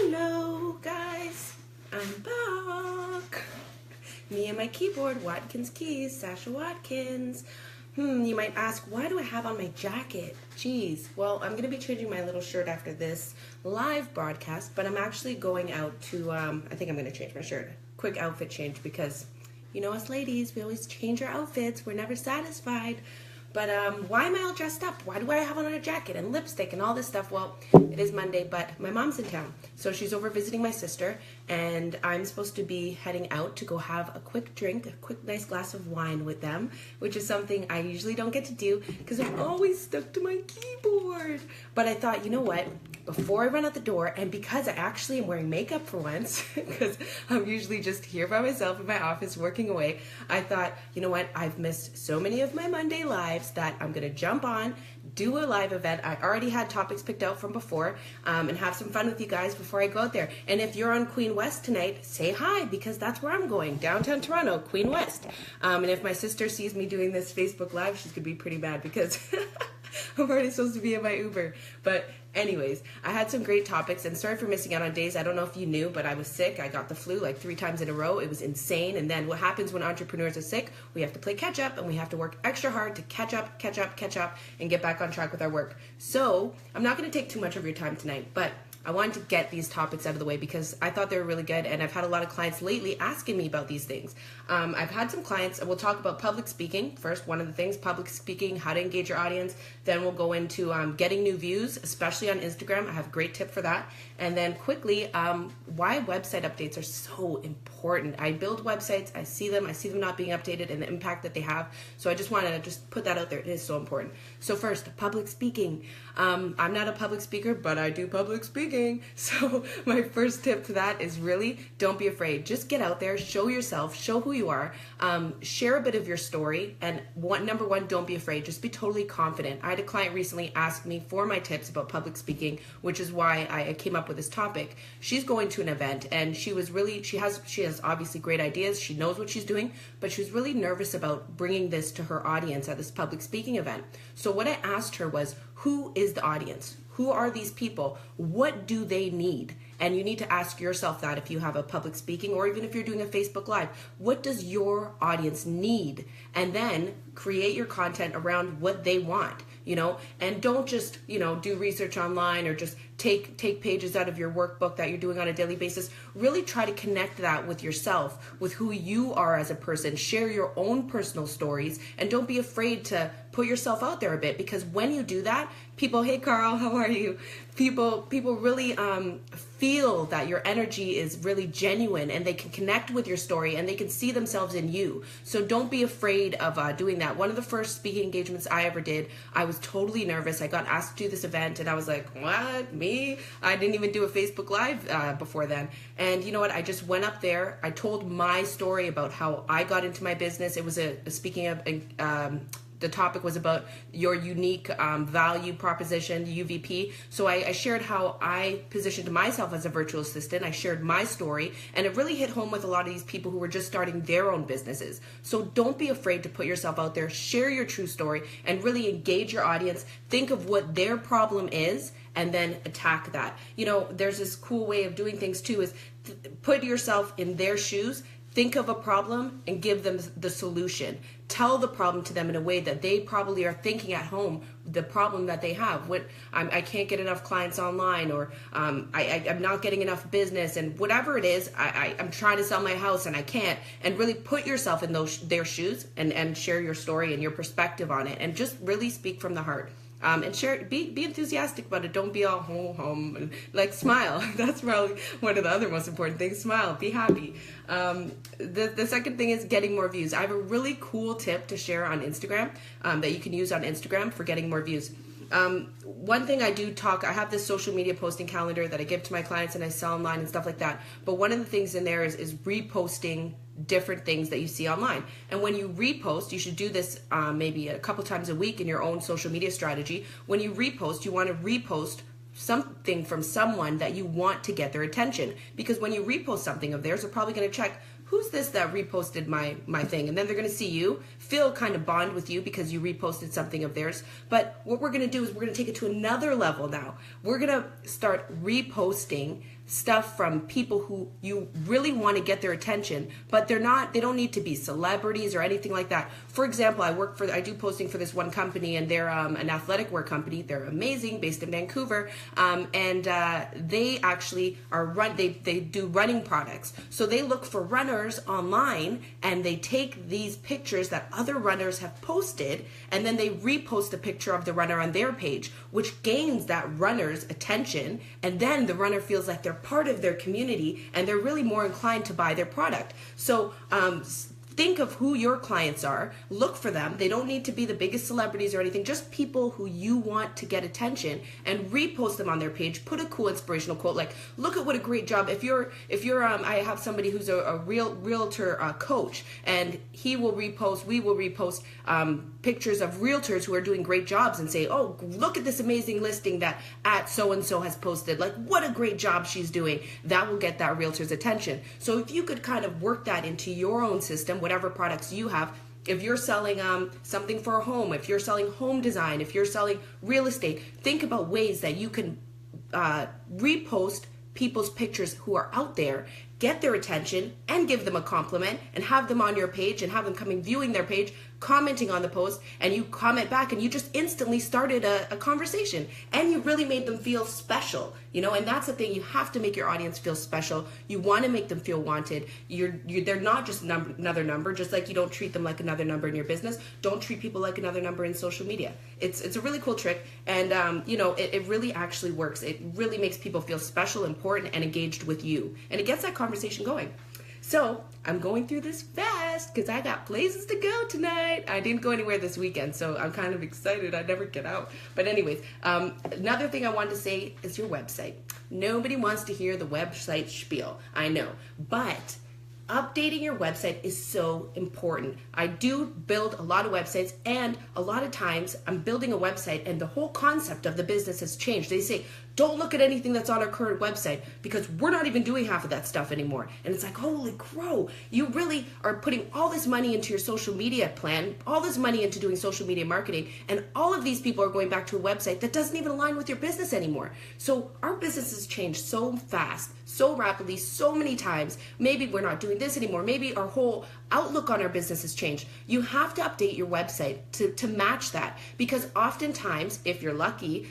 Hello guys, I'm back. Me and my keyboard, Watkins Keys, Sasha Watkins. You might ask, why do I have on my jacket? Geez, well, I'm going to be changing my little shirt after this live broadcast, but I'm actually going out to, I think I'm going to change my shirt. Quick outfit change because, you know, us ladies, we always change our outfits. We're never satisfied. But why am I all dressed up? Why do I have on a jacket and lipstick and all this stuff? Well, it is Monday, but my mom's in town. So she's over visiting my sister, and I'm supposed to be heading out to go have a quick drink, a quick nice glass of wine with them, which is something I usually don't get to do because I'm always stuck to my keyboard. But I thought, you know what? Before I run out the door, and because I actually am wearing makeup for once, because I'm usually just here by myself in my office working away, I thought, you know what, I've missed so many of my Monday lives that I'm going to jump on, do a live event. I already had topics picked out from before, and have some fun with you guys before I go out there. And if you're on Queen West tonight, say hi, because that's where I'm going, downtown Toronto, Queen West. And if my sister sees me doing this Facebook Live, she's going to be pretty mad because I'm already supposed to be in my Uber. But anyways, I had some great topics, and sorry for missing out on days. I don't know if you knew, but I was sick. I got the flu like 3 times in a row. It was insane. And then what happens when entrepreneurs are sick? We have to play catch up, and we have to work extra hard to catch up, and get back on track with our work. So I'm not going to take too much of your time tonight, but I wanted to get these topics out of the way because I thought they were really good, and I've had a lot of clients lately asking me about these things. I've had some clients, we'll talk about public speaking first, one of the things, public speaking, how to engage your audience. Then we'll go into getting new views, especially on Instagram. I have a great tip for that. And then quickly, why website updates are so important. I build websites, I see them not being updated and the impact that they have. So I just want to just put that out there. It is so important. So first, public speaking. I'm not a public speaker, but I do public speaking. So my first tip to that is really don't be afraid. Just get out there, show yourself, show who you are, share a bit of your story. And number one, don't be afraid. Just be totally confident. I had a client recently ask me for my tips about public speaking, which is why I came up with this topic. She's going to an event, and she has obviously great ideas. She knows what she's doing, but she was really nervous about bringing this to her audience at this public speaking event. So what I asked her was, who is the audience? Who are these people? What do they need? And you need to ask yourself that if you have a public speaking or even if you're doing a Facebook Live. What does your audience need? And then create your content around what they want, and don't just, do research online or just take pages out of your workbook that you're doing on a daily basis. Really try to connect that with yourself, with who you are as a person. Share your own personal stories, and don't be afraid to put yourself out there a bit, because when you do that, people, hey Carl, how are you? People really feel that your energy is really genuine, and they can connect with your story, and they can see themselves in you. So don't be afraid of doing that. One of the first speaking engagements I ever did, I was totally nervous. I got asked to do this event, and I was like, what, me? I didn't even do a Facebook Live before then. And you know what? I just went up there. I told my story about how I got into my business. It was a speaking of the topic was about your unique value proposition, UVP. So I shared how I positioned myself as a virtual assistant. I shared my story, and it really hit home with a lot of these people who were just starting their own businesses. So don't be afraid to put yourself out there, share your true story, and really engage your audience. Think of what their problem is, and then attack that. There's this cool way of doing things too, is put yourself in their shoes. Think of a problem and give them the solution. Tell the problem to them in a way that they probably are thinking at home, the problem that they have. I can't get enough clients online, or I'm not getting enough business, and whatever it is, I'm trying to sell my house and I can't. And really put yourself in their shoes and share your story and your perspective on it, and just really speak from the heart. And share, be enthusiastic about it. Don't be all home and smile. That's probably one of the other most important things. Smile, be happy. The second thing is getting more views. I have a really cool tip to share on Instagram that you can use on Instagram for getting more views. One thing I have this social media posting calendar that I give to my clients, and I sell online and stuff like that. But one of the things in there is reposting different things that you see online. And when you repost, you should do this maybe a couple times a week in your own social media strategy. When you repost, you want to repost something from someone that you want to get their attention. Because when you repost something of theirs, they're probably going to check, who's this that reposted my thing? And then they're going to see you, feel kind of bond with you because you reposted something of theirs. But what we're going to do is we're going to take it to another level now. We're going to start reposting stuff from people who you really want to get their attention, but they don't need to be celebrities or anything like that. For example, I do posting for this one company, and they're an athletic wear company. They're amazing, based in Vancouver, and they actually they do running products. So they look for runners online, and they take these pictures that other runners have posted, and then they repost a picture of the runner on their page, which gains that runner's attention, and then the runner feels like they're part of their community, and they're really more inclined to buy their product. So think of who your clients are, look for them. They don't need to be the biggest celebrities or anything, just people who you want to get attention, and repost them on their page. Put a cool inspirational quote, like, look at what a great job. If you're I have somebody who's a realtor coach, and we will repost pictures of realtors who are doing great jobs and say, oh, look at this amazing listing that at so-and-so has posted. Like, what a great job she's doing. That will get that realtor's attention. So if you could kind of work that into your own system, whatever products you have, if you're selling something for a home, if you're selling home design, if you're selling real estate, think about ways that you can repost people's pictures who are out there, get their attention, and give them a compliment, and have them on your page, and have them coming viewing their page, commenting on the post, and you comment back, and you just instantly started a conversation, and you really made them feel special, and that's the thing. You have to make your audience feel special. You want to make them feel wanted. They're not just another number, just like you don't treat them like another number in your business. Don't treat people like another number in social media. It's a really cool trick, and it really actually works. It really makes people feel special, important, and engaged with you, and it gets that conversation going. So I'm going through this fast because I got places to go tonight. I didn't go anywhere this weekend, so I'm kind of excited. I never get out. But anyways, another thing I wanted to say is your website. Nobody wants to hear the website spiel, I know, but updating your website is so important. I do build a lot of websites, and a lot of times I'm building a website and the whole concept of the business has changed. They say, don't look at anything that's on our current website because we're not even doing half of that stuff anymore. And it's like, holy crow, you really are putting all this money into your social media plan, all this money into doing social media marketing, and all of these people are going back to a website that doesn't even align with your business anymore. So our business has changed so fast, so rapidly, so many times. Maybe we're not doing this anymore. Maybe our whole outlook on our business has changed. You have to update your website to match that, because oftentimes, if you're lucky,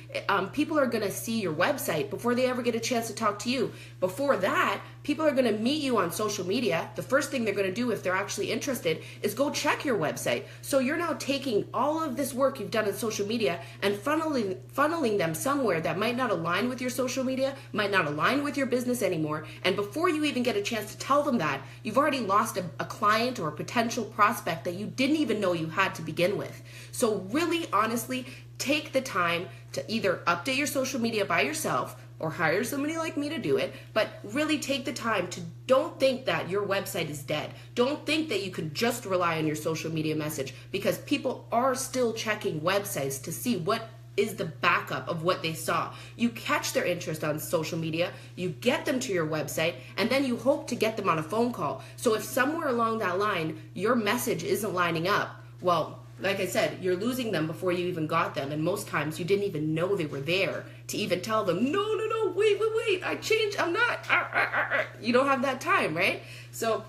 people are going to see your website before they ever get a chance to talk to you. Before that, people are going to meet you on social media. The first thing they're going to do, if they're actually interested, is go check your website. So you're now taking all of this work you've done in social media and funneling them somewhere that might not align with your social media, might not align with your business anymore. And before you even get a chance to tell them that, you've already lost a client or a potential prospect that you didn't even know you had to begin with. So really, honestly, take the time to either update your social media by yourself or hire somebody like me to do it, but really take the time to don't think that your website is dead. Don't think that you can just rely on your social media message, because people are still checking websites to see what is the backup of what they saw. You catch their interest on social media, you get them to your website, and then you hope to get them on a phone call. So if somewhere along that line your message isn't lining up, well, like I said, you're losing them before you even got them, and most times you didn't even know they were there to even tell them, no, wait, I changed, I'm not, You don't have that time, right? So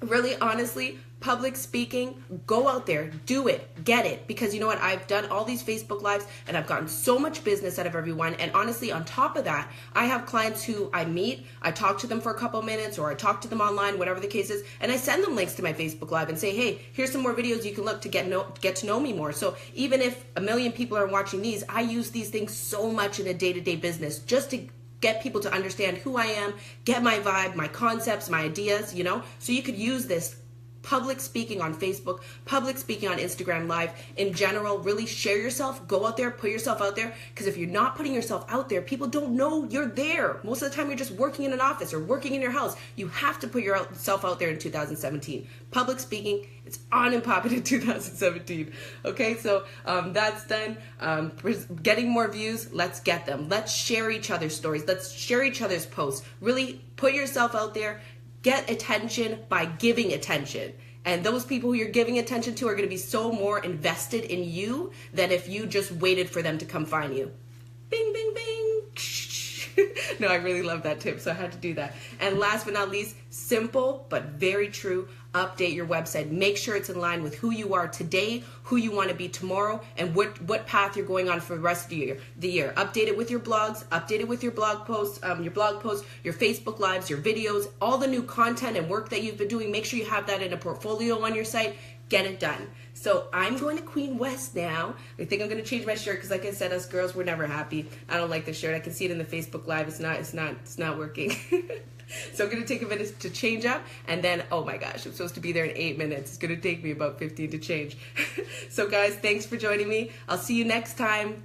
really, honestly, public speaking, go out there, do it, get it, because you know what, I've done all these Facebook Lives and I've gotten so much business out of everyone. And honestly, on top of that, I have clients who I meet, I talk to them for a couple minutes, or I talk to them online, whatever the case is, and I send them links to my Facebook Live and say, hey, here's some more videos you can look to get to know me more. So even if 1 million people are watching these, I use these things so much in a day-to-day business just to get people to understand who I am, get my vibe, my concepts, my ideas, so you could use this public speaking on Facebook, public speaking on Instagram Live, in general. Really share yourself, go out there, put yourself out there, because if you're not putting yourself out there, people don't know you're there. Most of the time you're just working in an office or working in your house. You have to put yourself out there in 2017. Public speaking, it's on and popping in 2017. Okay, so that's done. Getting more views, let's get them. Let's share each other's stories. Let's share each other's posts. Really put yourself out there. Get attention by giving attention. And those people who you're giving attention to are going to be so more invested in you than if you just waited for them to come find you. Bing, bing, bing. No, I really love that tip, so I had to do that. And last but not least, simple but very true, update your website. Make sure it's in line with who you are today, who you want to be tomorrow, and what path you're going on for the rest of the year. Update it with your blogs, update it with your blog posts, your Facebook lives, your videos, all the new content and work that you've been doing. Make sure you have that in a portfolio on your site. Get it done. So I'm going to Queen West now. I think I'm going to change my shirt because, like I said, us girls, we're never happy. I don't like the shirt. I can see it in the Facebook Live. It's not working. So I'm going to take a minute to change up, and then, oh my gosh, I'm supposed to be there in 8 minutes. It's going to take me about 15 to change. So guys, thanks for joining me. I'll see you next time.